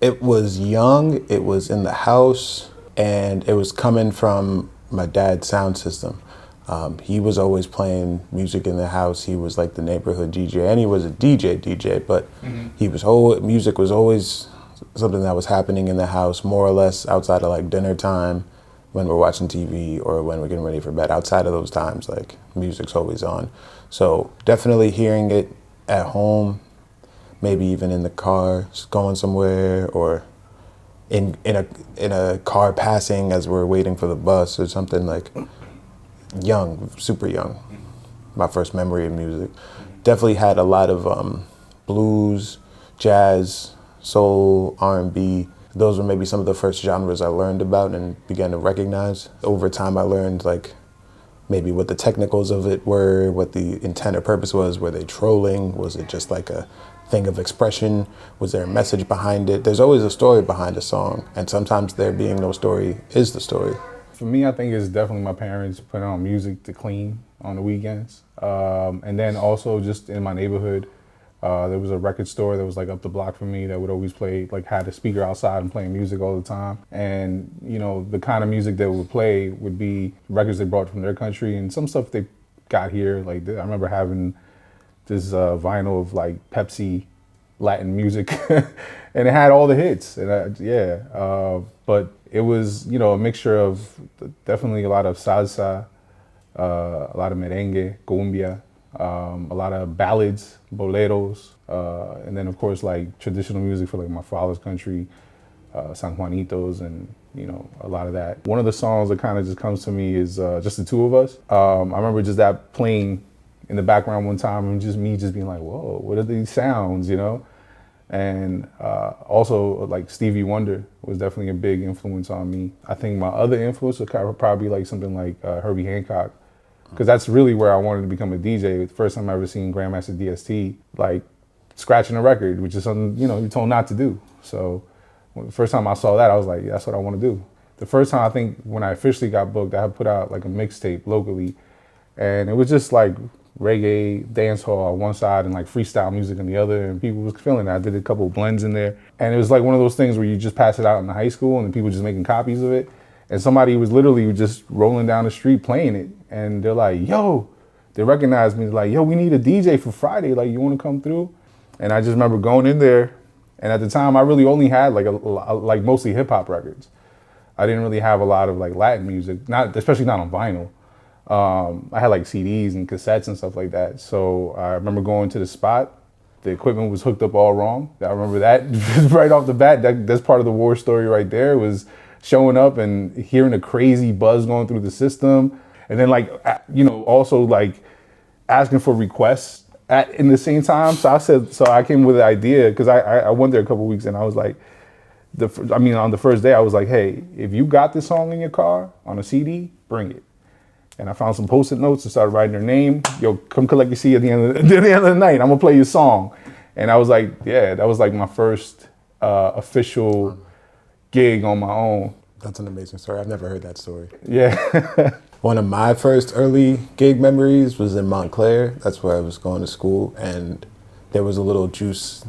It was young, it was in the house, and it was coming from my dad's sound system. He was always playing music in the house. He was like the neighborhood DJ, and he was a DJ, but he was music was always something that was happening in the house, more or less outside of like dinner time, when we're watching TV or when we're getting ready for bed. Outside of those times, like music's always on. So definitely hearing it at home, maybe even in the car, going somewhere, or in a car passing as we're waiting for the bus or something, like young, super young. My first memory of music. Definitely had a lot of blues, jazz, soul, R&B. Those were maybe some of the first genres I learned about and began to recognize. Over time I learned like maybe what the technicals of it were, what the intent or purpose was. Were they trolling? Was it just like a thing of expression? Was there a message behind it? There's always a story behind a song, and sometimes there being no story is the story. For me, I think it's definitely my parents putting on music to clean on the weekends. And then also just in my neighborhood, there was a record store that was like up the block from me that would always play, like had a speaker outside and playing music all the time. And, you know, the kind of music they would play would be records they brought from their country and some stuff they got here. Like I remember having this vinyl of like Pepsi Latin music and it had all the hits. And but it was, you know, a mixture of definitely a lot of salsa, a lot of merengue, cumbia, a lot of ballads, boleros, and then of course like traditional music for like my father's country, San Juanitos, and you know, a lot of that. One of the songs that kind of just comes to me is Just the Two of Us. I remember just that playing in the background one time and just me just being like, whoa, what are these sounds, you know? And also like Stevie Wonder was definitely a big influence on me. I think my other influence would probably like something like Herbie Hancock, because that's really where I wanted to become a DJ. The first time I ever seen Grandmaster DST like scratching a record, which is something, you know, you're told not to do. So the first time I saw that, I was like, yeah, that's what I want to do. The first time I think when I officially got booked, I had put out like a mixtape locally, and it was just like reggae, dancehall on one side and like freestyle music on the other, and people was feeling it. I did a couple of blends in there, and it was like one of those things where you just pass it out in the high school and people just making copies of it, and somebody was literally just rolling down the street playing it, and they're like, yo, they recognized me, like, yo, we need a DJ for Friday, like, you want to come through? And I just remember going in there, and at the time I really only had like mostly hip hop records. I didn't really have a lot of like Latin music, especially not on vinyl. I had like CDs and cassettes and stuff like that. So I remember going to the spot. The equipment was hooked up all wrong. I remember that right off the bat. That's part of the war story right there, was showing up and hearing a crazy buzz going through the system. And then like, you know, also like asking for requests in the same time. So I came with an idea, because I went there a couple of weeks, and I was like, on the first day I was like, hey, if you got this song in your car on a CD, bring it. And I found some Post-it notes and started writing their name. Yo, come collect your CD at the end of the night. I'm gonna play your song. And I was like, yeah, that was like my first official gig on my own. That's an amazing story. I've never heard that story. Yeah. One of my first early gig memories was in Montclair. That's where I was going to school. And there was a little juice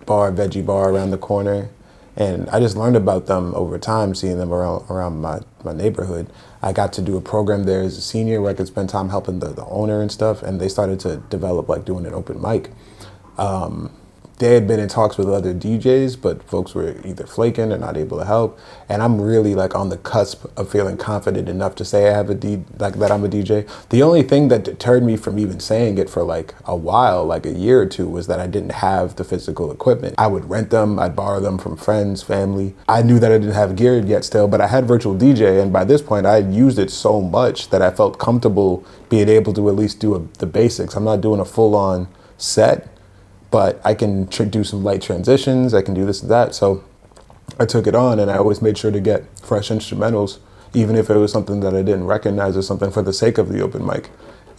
bar, veggie bar around the corner. And I just learned about them over time, seeing them around my neighborhood. I got to do a program there as a senior where I could spend time helping the owner and stuff, and they started to develop like doing an open mic. They had been in talks with other DJs, but folks were either flaking or not able to help. And I'm really like on the cusp of feeling confident enough to say that I'm a DJ. The only thing that deterred me from even saying it for like a while, like a year or two, was that I didn't have the physical equipment. I would rent them, I'd borrow them from friends, family. I knew that I didn't have gear yet still, but I had virtual DJ, and by this point I had used it so much that I felt comfortable being able to at least do the basics. I'm not doing a full-on set, but I can do some light transitions, I can do this and that. So I took it on, and I always made sure to get fresh instrumentals, even if it was something that I didn't recognize or something, for the sake of the open mic.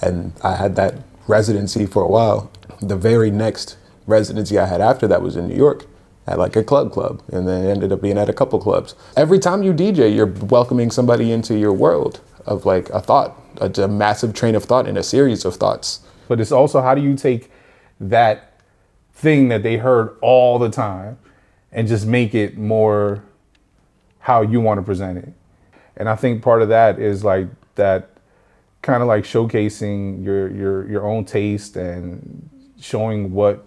And I had that residency for a while. The very next residency I had after that was in New York at like a club, and then it ended up being at a couple clubs. Every time you DJ, you're welcoming somebody into your world of like a thought, a massive train of thought and a series of thoughts. But it's also, how do you take that thing that they heard all the time and just make it more how you want to present it. And I think part of that is like that kind of like showcasing your own taste and showing what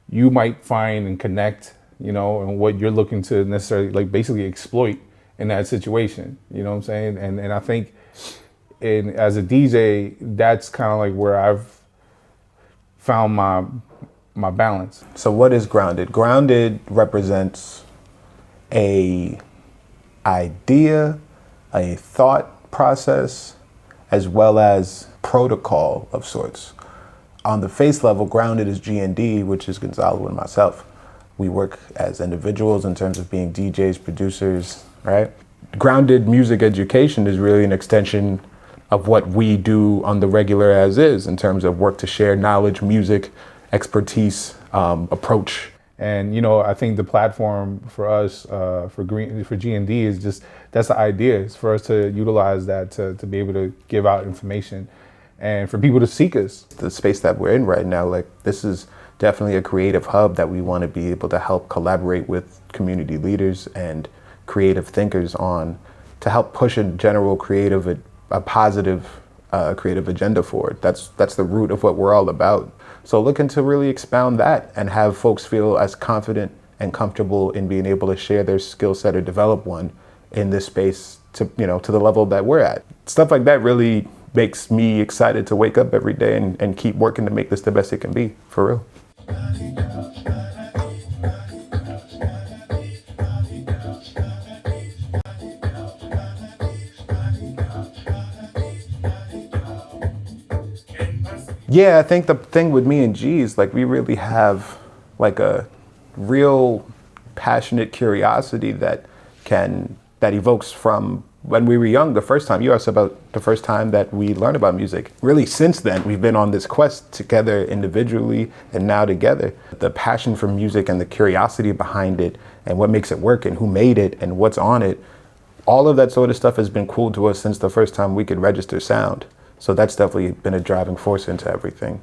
you might find and connect, and what you're looking to necessarily like basically exploit in that situation. You know what I'm saying? And I think as a DJ, that's kind of like where I've found my balance. So what is grounded? Grounded represents a idea, a thought process, as well as protocol of sorts. On the face level, grounded is G&D, which is Gonzalo and myself. We work as individuals in terms of being DJs, producers, right? Grounded music education is really an extension of what we do on the regular as is in terms of work to share knowledge, music, expertise, approach. And I think the platform for us for G&D is just, that's the idea, is for us to utilize that to be able to give out information and for people to seek us. The space that we're in right now, like this is definitely a creative hub that we want to be able to help collaborate with community leaders and creative thinkers on to help push a general a positive creative agenda forward. That's the root of what we're all about. So looking to really expound that and have folks feel as confident and comfortable in being able to share their skill set or develop one in this space to the level that we're at. Stuff like that really makes me excited to wake up every day and keep working to make this the best it can be, for real. Yeah, I think the thing with me and G is like we really have like a real passionate curiosity that evokes from when we were young the first time. You asked about the first time that we learned about music. Really, since then, we've been on this quest together individually and now together. The passion for music and the curiosity behind it and what makes it work and who made it and what's on it, all of that sort of stuff has been cool to us since the first time we could register sound. So that's definitely been a driving force into everything.